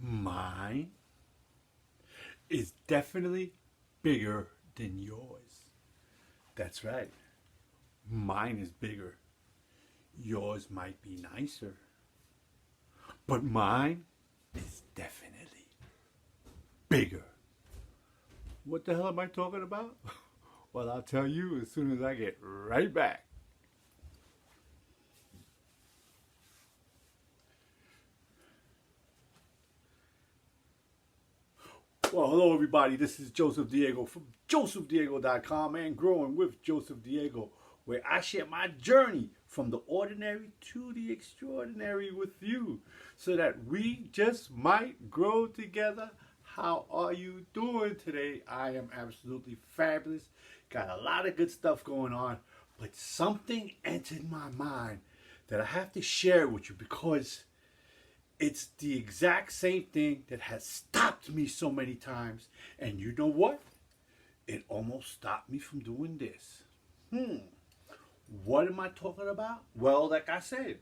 Mine is definitely bigger than yours. That's right. Mine is bigger. Yours might be nicer. But mine is definitely bigger. What the hell am I talking about? Well, I'll tell you as soon as I get right back. Well, hello everybody. This is Joseph Diego from josephdiego.com and Growing with Joseph Diego, where I share my journey from the ordinary to the extraordinary with you so that we just might grow together. How are you doing today? I am absolutely fabulous. Got a lot of good stuff going on, but something entered my mind that I have to share with you because it's the exact same thing that has stopped me so many times. And you know what? It almost stopped me from doing this. What am I talking about? Well, like I said,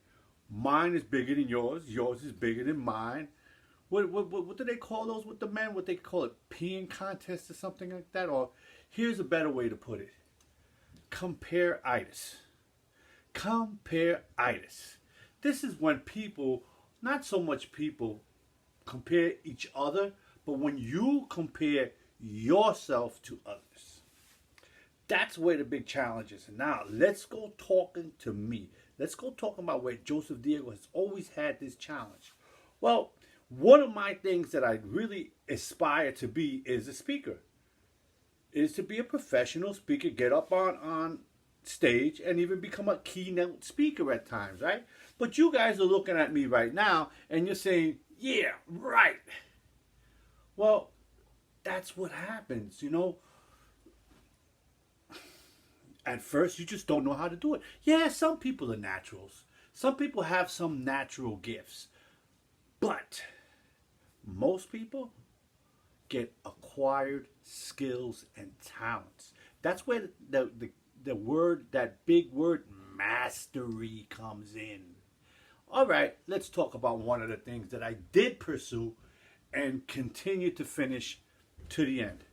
mine is bigger than yours. Yours is bigger than mine. What do they call those with the men? What they call it? Peeing contest or something like that? Or here's a better way to put it. Compare-itis. Compare-itis. This is when people, not so much people compare each other, but when you compare yourself to others. That's where the big challenge is. And now let's go talking to me. Let's go talking about where Joseph Diego has always had this challenge. Well, one of my things that I really aspire to be is a speaker. Is to be a professional speaker, get up on stage and even become a keynote speaker at times, right? But you guys are looking at me right now and you're saying, yeah, right. Well, that's what happens, you know. At first, you just don't know how to do it. Yeah, some people are naturals. Some people have some natural gifts. But most people get acquired skills and talents. That's where the word, that big word, mastery comes in. All right, let's talk about one of the things that I did pursue and continue to finish to the end.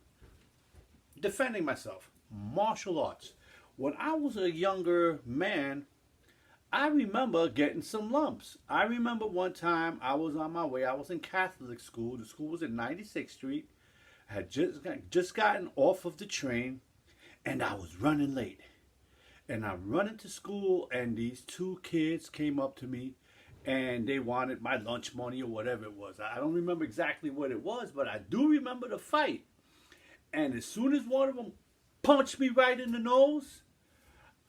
Defending myself, martial arts. When I was a younger man, I remember getting some lumps. I remember one time I was on my way. I was in Catholic school. The school was at 96th Street. I had just gotten off of the train, and I was running late. And I'm running to school, and these two kids came up to me, and they wanted my lunch money or whatever it was. I don't remember exactly what it was, but I do remember the fight. And as soon as one of them punched me right in the nose,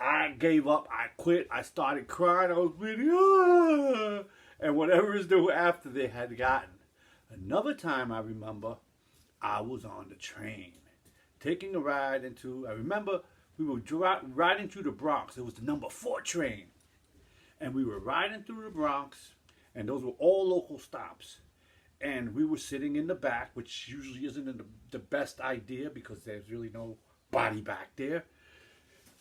I gave up. I quit. I started crying. I was really, and whatever is due after they had gotten. Another time I remember, I was on the train, taking a ride into, I remember we were riding through the Bronx. It was the number 4 train. And we were riding through the Bronx, and those were all local stops. And we were sitting in the back, which usually isn't the best idea because there's really no body back there.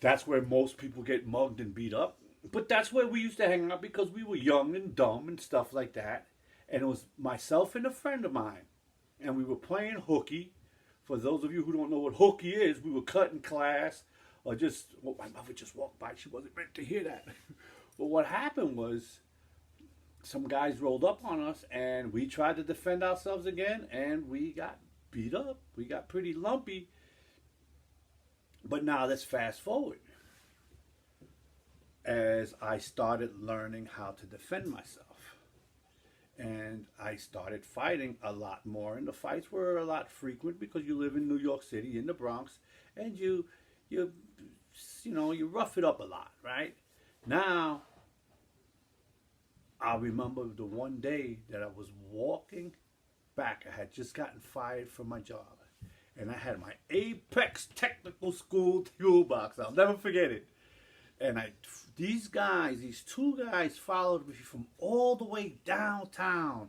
That's where most people get mugged and beat up. But that's where we used to hang out because we were young and dumb and stuff like that. And it was myself and a friend of mine. And we were playing hooky. For those of you who don't know what hooky is, we were cutting class. Or just, well, my mother just walked by. She wasn't meant to hear that. But what happened was some guys rolled up on us and we tried to defend ourselves again. And we got beat up. We got pretty lumpy. But now let's fast forward. As I started learning how to defend myself. And I started fighting a lot more. And the fights were a lot frequent because you live in New York City, in the Bronx. And you rough it up a lot, right? Now, I remember the one day that I was walking back. I had just gotten fired from my job. And I had my Apex Technical School toolbox. I'll never forget it. And these two guys followed me from all the way downtown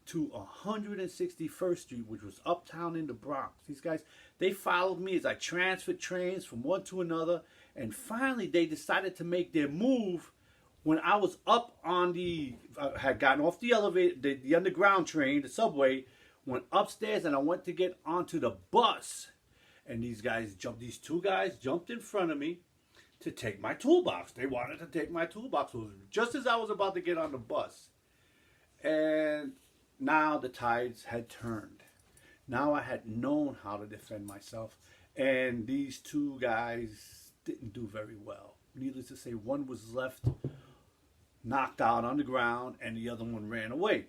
to 161st Street, which was uptown in the Bronx. These guys, they followed me as I transferred trains from one to another. And finally, they decided to make their move when I was up on I had gotten off the elevator, the underground train, the subway, went upstairs, and I went to get onto the bus. And these two guys jumped in front of me to take my toolbox. They wanted to take my toolbox just as I was about to get on the bus. And now the tides had turned. Now I had known how to defend myself. And these two guys didn't do very well. Needless to say, one was left knocked out on the ground and the other one ran away.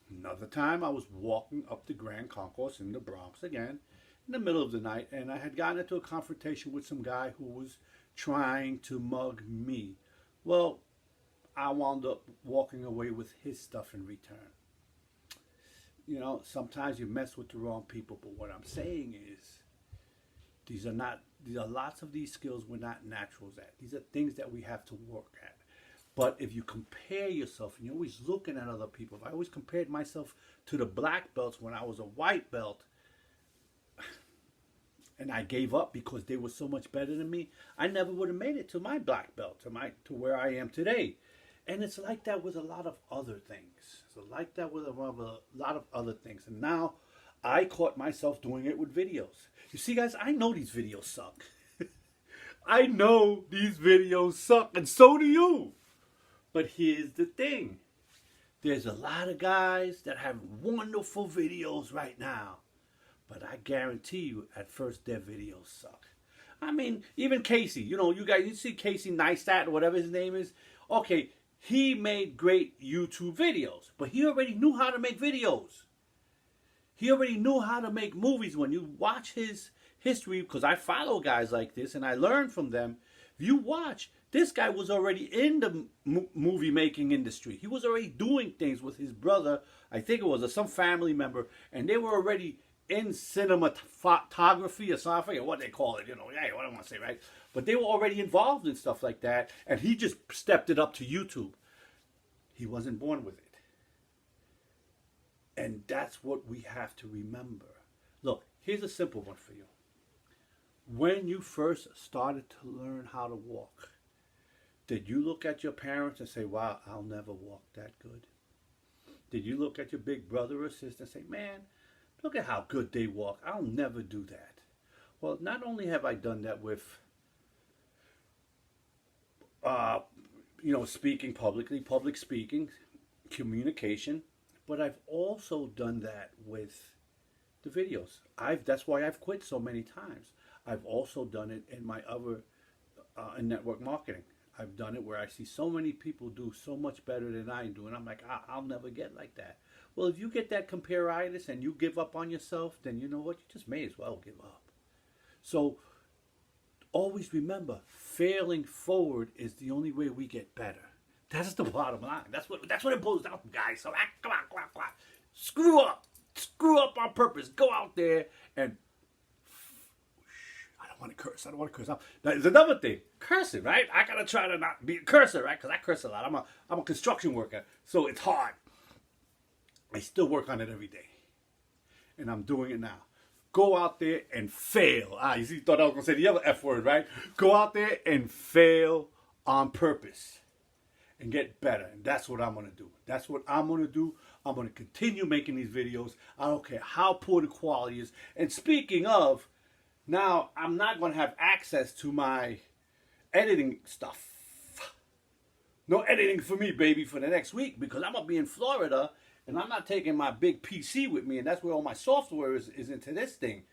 Another time I was walking up the Grand Concourse in the Bronx again in the middle of the night, and I had gotten into a confrontation with some guy who was trying to mug me. Well, I wound up walking away with his stuff in return. You know, sometimes you mess with the wrong people, but what I'm saying is these are lots of these skills we're not naturals at. These are things that we have to work at. But if you compare yourself, and you're always looking at other people, if I always compared myself to the black belts when I was a white belt, and I gave up because they were so much better than me, I never would have made it to my black belt, to where I am today. And it's like that with a lot of other things. It's like that with a lot of other things. And now I caught myself doing it with videos. You see, guys, I know these videos suck. I know these videos suck, and so do you. But here's the thing. There's a lot of guys that have wonderful videos right now. But I guarantee you, at first, their videos suck. I mean, even Casey. You know, you see Casey Neistat or whatever his name is. Okay, he made great YouTube videos. But he already knew how to make videos. He already knew how to make movies. When you watch his history, because I follow guys like this and I learn from them, if you watch, this guy was already in the movie making industry. He was already doing things with his brother, I think it was, or some family member, and they were already in cinematography or something, or what they call it, you know, yeah, what I want to say, right? But they were already involved in stuff like that, and he just stepped it up to YouTube. He wasn't born with it. And that's what we have to remember. Look, here's a simple one for you. When you first started to learn how to walk, did you look at your parents and say, wow, I'll never walk that good? Did you look at your big brother or sister and say, man, look at how good they walk. I'll never do that. Well, not only have I done that with, speaking publicly, public speaking, communication, but I've also done that with the videos. That's why I've quit so many times. I've also done it in my other in network marketing. I've done it where I see so many people do so much better than I do, and I'm like, I'll never get like that. Well, if you get that comparitis and you give up on yourself, then you know what? You just may as well give up. So always remember, failing forward is the only way we get better. That's the bottom line. That's what it boils down to, guys. So come on. Screw up on purpose. Go out there and I don't want to curse. There's another thing, cursing, right? I gotta try to not be a cursor, right? Because I curse a lot. I'm a construction worker, so it's hard. I still work on it every day, and I'm doing it now. Go out there and fail. You see, you thought I was gonna say the other F word, right? Go out there and fail on purpose. And get better. And that's what I'm going to do. That's what I'm going to do. I'm going to continue making these videos. I don't care how poor the quality is. And speaking of, now I'm not going to have access to my editing stuff. No editing for me, baby, for the next week, because I'm going to be in Florida and I'm not taking my big PC with me, and that's where all my software is into this thing.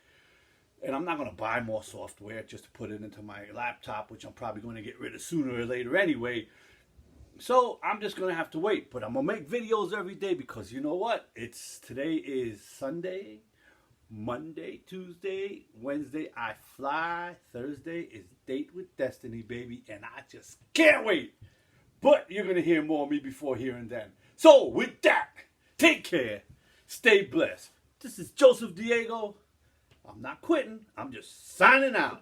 And I'm not going to buy more software just to put it into my laptop, which I'm probably going to get rid of sooner or later anyway. So I'm just going to have to wait. But I'm going to make videos every day because you know what? Today is Sunday, Monday, Tuesday, Wednesday, I fly. Thursday is Date with Destiny, baby. And I just can't wait. But you're going to hear more of me before here and then. So with that, take care. Stay blessed. This is Joseph Diego. I'm not quitting. I'm just signing out.